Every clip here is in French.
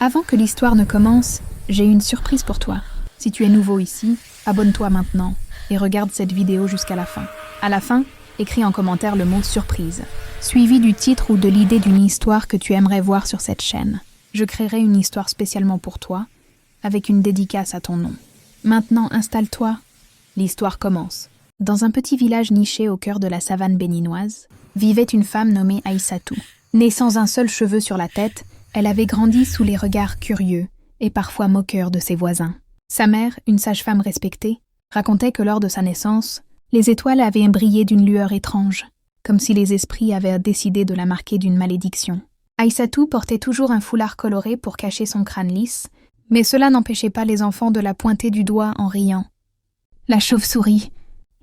Avant que l'histoire ne commence, j'ai une surprise pour toi. Si tu es nouveau ici, abonne-toi maintenant et regarde cette vidéo jusqu'à la fin. À la fin, écris en commentaire le mot « surprise », suivi du titre ou de l'idée d'une histoire que tu aimerais voir sur cette chaîne. Je créerai une histoire spécialement pour toi, avec une dédicace à ton nom. Maintenant, installe-toi. L'histoire commence. Dans un petit village niché au cœur de la savane béninoise, vivait une femme nommée Aïssatou. Née sans un seul cheveu sur la tête, elle avait grandi sous les regards curieux et parfois moqueurs de ses voisins. Sa mère, une sage-femme respectée, racontait que lors de sa naissance, les étoiles avaient brillé d'une lueur étrange, comme si les esprits avaient décidé de la marquer d'une malédiction. Aïssatou portait toujours un foulard coloré pour cacher son crâne lisse, mais cela n'empêchait pas les enfants de la pointer du doigt en riant. La chauve-souris,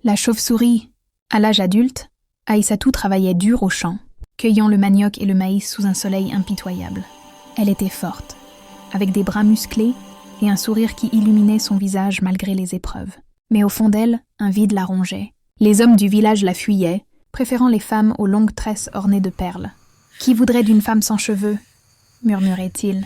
la chauve-souris. À l'âge adulte, Aïssatou travaillait dur au champ, cueillant le manioc et le maïs sous un soleil impitoyable. Elle était forte, avec des bras musclés et un sourire qui illuminait son visage malgré les épreuves. Mais au fond d'elle, un vide la rongeait. Les hommes du village la fuyaient, préférant les femmes aux longues tresses ornées de perles. « Qui voudrait d'une femme sans cheveux ?» murmurait-il.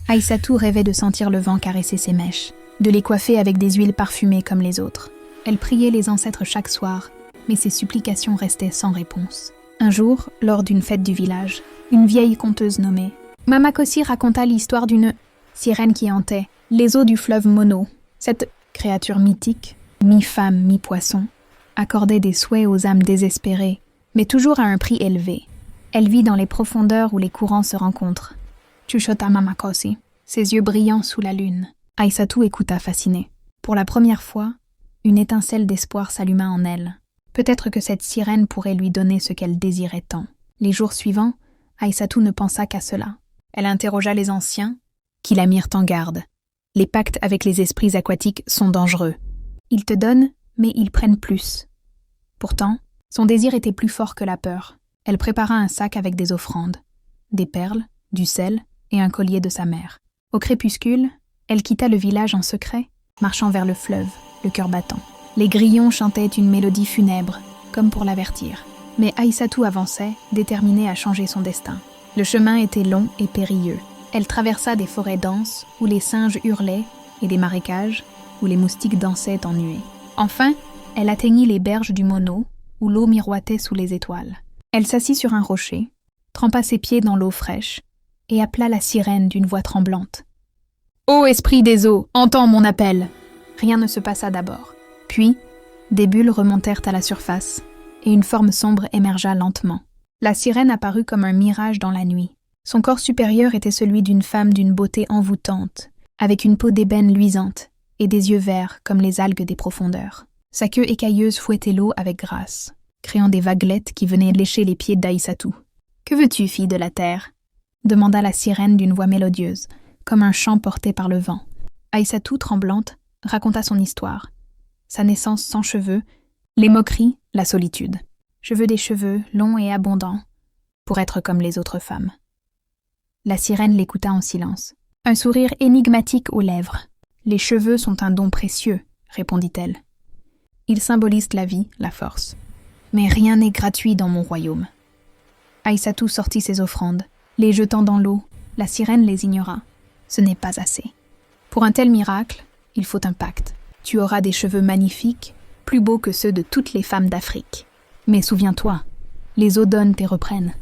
Aïssatou rêvait de sentir le vent caresser ses mèches, de les coiffer avec des huiles parfumées comme les autres. Elle priait les ancêtres chaque soir, mais ses supplications restaient sans réponse. Un jour, lors d'une fête du village, une vieille conteuse nommée Mama Kossi raconta l'histoire d'une sirène qui hantait les eaux du fleuve Mono. Cette créature mythique, mi-femme, mi-poisson, accordait des souhaits aux âmes désespérées, mais toujours à un prix élevé. Elle vit dans les profondeurs où les courants se rencontrent. Chuchota Mama Kossi, ses yeux brillants sous la lune. Aïssatou écouta fascinée. Pour la première fois, une étincelle d'espoir s'alluma en elle. Peut-être que cette sirène pourrait lui donner ce qu'elle désirait tant. Les jours suivants, Aïssatou ne pensa qu'à cela. Elle interrogea les anciens, qui la mirent en garde. Les pactes avec les esprits aquatiques sont dangereux. Ils te donnent, mais ils prennent plus. Pourtant, son désir était plus fort que la peur. Elle prépara un sac avec des offrandes, des perles, du sel et un collier de sa mère. Au crépuscule, elle quitta le village en secret, marchant vers le fleuve, le cœur battant. Les grillons chantaient une mélodie funèbre, comme pour l'avertir. Mais Aïssatou avançait, déterminée à changer son destin. Le chemin était long et périlleux. Elle traversa des forêts denses, où les singes hurlaient, et des marécages, où les moustiques dansaient en nuée. Enfin, elle atteignit les berges du Mono, où l'eau miroitait sous les étoiles. Elle s'assit sur un rocher, trempa ses pieds dans l'eau fraîche, et appela la sirène d'une voix tremblante. « Ô esprit des eaux, entends mon appel !» Rien ne se passa d'abord. Puis, des bulles remontèrent à la surface, et une forme sombre émergea lentement. La sirène apparut comme un mirage dans la nuit. Son corps supérieur était celui d'une femme d'une beauté envoûtante, avec une peau d'ébène luisante et des yeux verts comme les algues des profondeurs. Sa queue écailleuse fouettait l'eau avec grâce, créant des vaguelettes qui venaient lécher les pieds d'Aïssatou. « Que veux-tu, fille de la terre ?» demanda la sirène d'une voix mélodieuse, comme un chant porté par le vent. Aïssatou, tremblante, raconta son histoire. Sa naissance sans cheveux, les moqueries, la solitude. « Je veux des cheveux longs et abondants, pour être comme les autres femmes. » La sirène l'écouta en silence. Un sourire énigmatique aux lèvres. « Les cheveux sont un don précieux, » répondit-elle. « Ils symbolisent la vie, la force. Mais rien n'est gratuit dans mon royaume. » Aïssatou sortit ses offrandes. Les jetant dans l'eau, la sirène les ignora. Ce n'est pas assez. Pour un tel miracle, il faut un pacte. Tu auras des cheveux magnifiques, plus beaux que ceux de toutes les femmes d'Afrique. Mais souviens-toi, les eaux donnent et reprennent.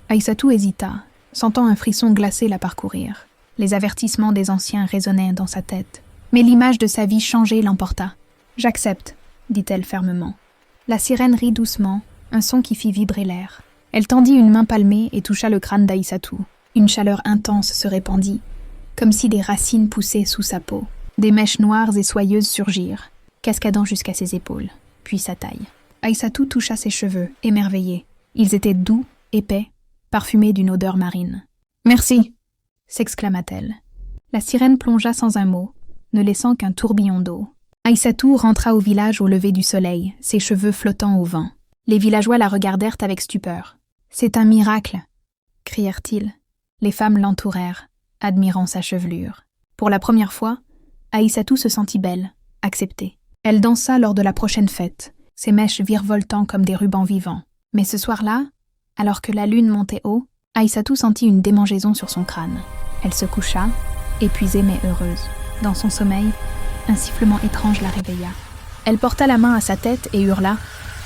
Aïssatou hésita, sentant un frisson glacé la parcourir. Les avertissements des anciens résonnaient dans sa tête. Mais l'image de sa vie changée l'emporta. « J'accepte », dit-elle fermement. La sirène rit doucement, un son qui fit vibrer l'air. Elle tendit une main palmée et toucha le crâne d'Aïssatou. Une chaleur intense se répandit, comme si des racines poussaient sous sa peau. Des mèches noires et soyeuses surgirent, cascadant jusqu'à ses épaules, puis sa taille. Aïssatou toucha ses cheveux, émerveillée. Ils étaient doux, épais, parfumés d'une odeur marine. « Merci !» s'exclama-t-elle. La sirène plongea sans un mot, ne laissant qu'un tourbillon d'eau. Aïssatou rentra au village au lever du soleil, ses cheveux flottant au vent. Les villageois la regardèrent avec stupeur. « C'est un miracle !» crièrent-ils. Les femmes l'entourèrent, admirant sa chevelure. Pour la première fois, Aïssatou se sentit belle, acceptée. Elle dansa lors de la prochaine fête, ses mèches virevoltant comme des rubans vivants. Mais ce soir-là, alors que la lune montait haut, Aïssatou sentit une démangeaison sur son crâne. Elle se coucha, épuisée mais heureuse. Dans son sommeil, un sifflement étrange la réveilla. Elle porta la main à sa tête et hurla.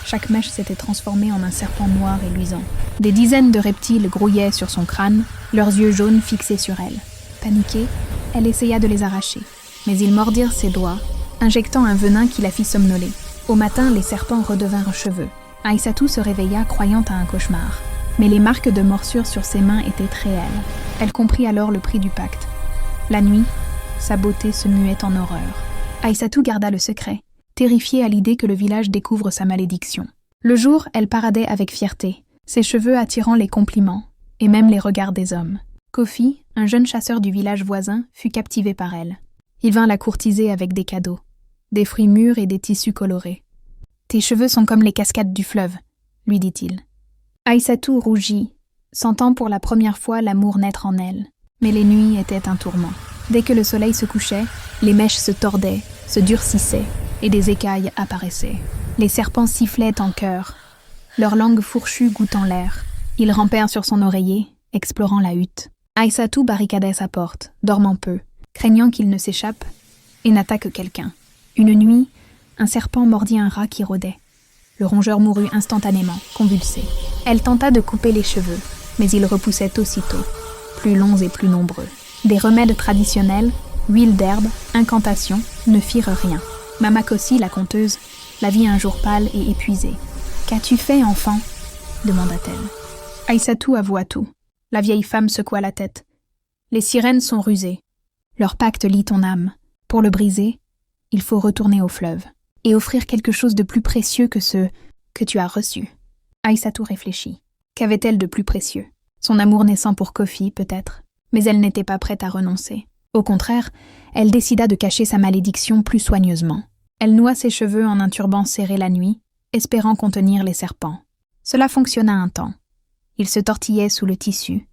Chaque mèche s'était transformée en un serpent noir et luisant. Des dizaines de reptiles grouillaient sur son crâne, leurs yeux jaunes fixés sur elle. Paniquée, elle essaya de les arracher. Mais ils mordirent ses doigts, injectant un venin qui la fit somnoler. Au matin, les serpents redevinrent cheveux. Aïssatou se réveilla croyant à un cauchemar. Mais les marques de morsures sur ses mains étaient réelles. Elle comprit alors le prix du pacte. La nuit, sa beauté se muait en horreur. Aïssatou garda le secret, terrifiée à l'idée que le village découvre sa malédiction. Le jour, elle paradait avec fierté, ses cheveux attirant les compliments, et même les regards des hommes. Kofi, un jeune chasseur du village voisin, fut captivé par elle. Il vint la courtiser avec des cadeaux, des fruits mûrs et des tissus colorés. « Tes cheveux sont comme les cascades du fleuve », lui dit-il. Aïssatou rougit, sentant pour la première fois l'amour naître en elle. Mais les nuits étaient un tourment. Dès que le soleil se couchait, les mèches se tordaient, se durcissaient, et des écailles apparaissaient. Les serpents sifflaient en chœur, leur langue fourchue goûtant l'air. Ils rampèrent sur son oreiller, explorant la hutte. Aïssatou barricadait sa porte, dormant peu, craignant qu'il ne s'échappe et n'attaque quelqu'un. Une nuit, un serpent mordit un rat qui rôdait. Le rongeur mourut instantanément, convulsé. Elle tenta de couper les cheveux, mais ils repoussaient aussitôt, plus longs et plus nombreux. Des remèdes traditionnels, huile d'herbe, incantations, ne firent rien. Mama Kossi, la conteuse, la vit un jour pâle et épuisée. « Qu'as-tu fait, enfant ?» demanda-t-elle. Aïssatou avoua tout. La vieille femme secoua la tête. « Les sirènes sont rusées. Leur pacte lie ton âme. Pour le briser, il faut retourner au fleuve et offrir quelque chose de plus précieux que ce que tu as reçu. » Aïssatou réfléchit. Qu'avait-elle de plus précieux? Son amour naissant pour Kofi, peut-être. Mais elle n'était pas prête à renoncer. Au contraire, elle décida de cacher sa malédiction plus soigneusement. Elle noua ses cheveux en un turban serré la nuit, espérant contenir les serpents. Cela fonctionna un temps. Ils se tortillaient sous le tissu,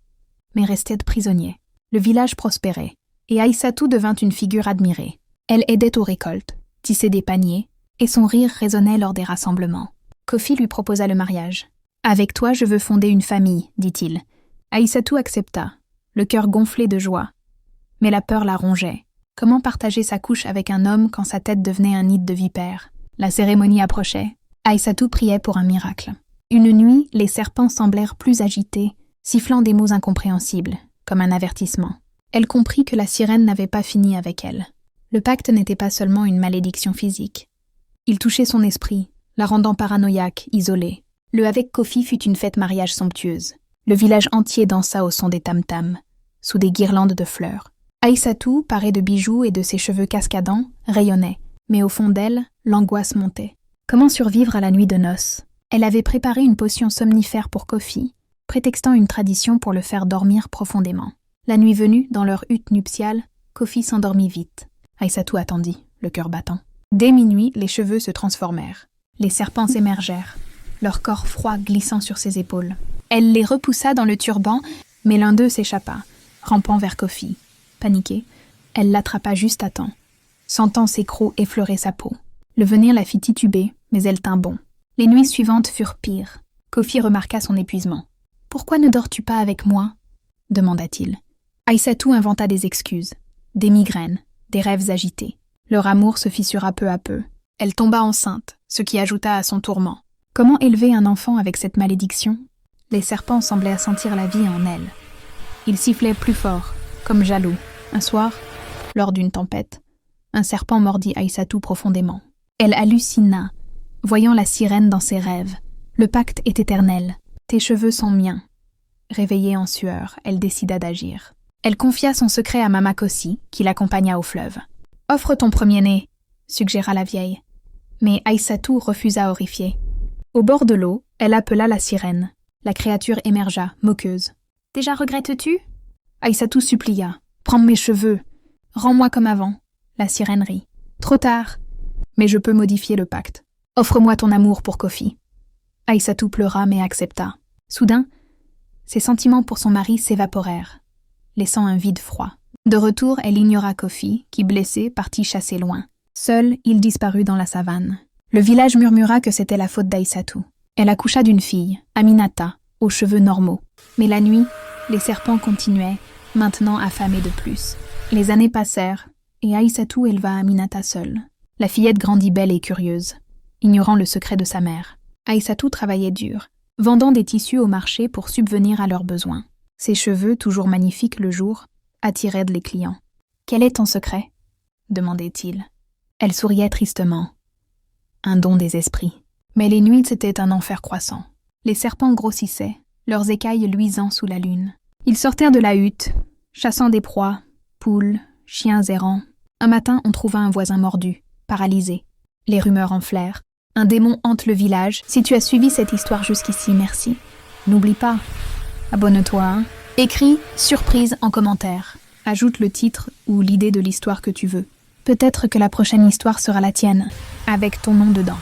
mais restaient prisonniers. Le village prospérait, et Aïssatou devint une figure admirée. Elle aidait aux récoltes, tissait des paniers, et son rire résonnait lors des rassemblements. Kofi lui proposa le mariage. « Avec toi, je veux fonder une famille, dit-il. » Aïssatou accepta, le cœur gonflé de joie. Mais la peur la rongeait. Comment partager sa couche avec un homme quand sa tête devenait un nid de vipères? La cérémonie approchait. Aïssatou priait pour un miracle. Une nuit, les serpents semblèrent plus agités, sifflant des mots incompréhensibles, comme un avertissement. Elle comprit que la sirène n'avait pas fini avec elle. Le pacte n'était pas seulement une malédiction physique. Il touchait son esprit, la rendant paranoïaque, isolée. Le avec Kofi fut une fête mariage somptueuse. Le village entier dansa au son des tam-tams, sous des guirlandes de fleurs. Aïssatou, parée de bijoux et de ses cheveux cascadants, rayonnait, mais au fond d'elle, l'angoisse montait. Comment survivre à la nuit de noces? Elle avait préparé une potion somnifère pour Kofi, prétextant une tradition pour le faire dormir profondément. La nuit venue, dans leur hutte nuptiale, Kofi s'endormit vite. Aïssatou attendit, le cœur battant. Dès minuit, les cheveux se transformèrent. Les serpents émergèrent, leur corps froid glissant sur ses épaules. Elle les repoussa dans le turban, mais l'un d'eux s'échappa, rampant vers Kofi. Paniquée, elle l'attrapa juste à temps, sentant ses crocs effleurer sa peau. Le venir la fit tituber, mais elle tint bon. Les nuits suivantes furent pires. Kofi remarqua son épuisement. « Pourquoi ne dors-tu pas avec moi ?» demanda-t-il. Aïssatou inventa des excuses, des migraines, des rêves agités. Leur amour se fissura peu à peu. Elle tomba enceinte, ce qui ajouta à son tourment. Comment élever un enfant avec cette malédiction? Les serpents semblaient sentir la vie en elle. Ils sifflaient plus fort, comme jaloux. Un soir, lors d'une tempête, un serpent mordit Aïssatou profondément. Elle hallucina, voyant la sirène dans ses rêves. Le pacte est éternel. Tes cheveux sont miens. Réveillée en sueur, elle décida d'agir. Elle confia son secret à Mama Kossi, qui l'accompagna au fleuve. « Offre ton premier-né », suggéra la vieille. Mais Aïssatou refusa horrifiée. Au bord de l'eau, elle appela la sirène. La créature émergea, moqueuse. « Déjà regrettes-tu » Aïssatou supplia. « Prends mes cheveux. Rends-moi comme avant. » La sirène rit. « Trop tard. Mais je peux modifier le pacte. Offre-moi ton amour pour Kofi. » Aïssatou pleura mais accepta. Soudain, ses sentiments pour son mari s'évaporèrent, laissant un vide froid. De retour, elle ignora Kofi, qui, blessé, partit chasser loin. Seul, il disparut dans la savane. Le village murmura que c'était la faute d'Aïssatou. Elle accoucha d'une fille, Aminata, aux cheveux normaux. Mais la nuit, les serpents continuaient, maintenant affamés de plus. Les années passèrent, et Aïssatou éleva Aminata seule. La fillette grandit belle et curieuse, ignorant le secret de sa mère. Aïssatou travaillait dur, vendant des tissus au marché pour subvenir à leurs besoins. Ses cheveux, toujours magnifiques le jour, attiraient les clients. « Quel est ton secret ?» demandait-il. Elle souriait tristement. Un don des esprits. Mais les nuits, c'était un enfer croissant. Les serpents grossissaient, leurs écailles luisant sous la lune. Ils sortirent de la hutte, chassant des proies, poules, chiens errants. Un matin, on trouva un voisin mordu, paralysé. Les rumeurs enflèrent. Un démon hante le village. Si tu as suivi cette histoire jusqu'ici, merci. N'oublie pas, abonne-toi, hein. Écris « Surprise » en commentaire. Ajoute le titre ou l'idée de l'histoire que tu veux. Peut-être que la prochaine histoire sera la tienne, avec ton nom dedans.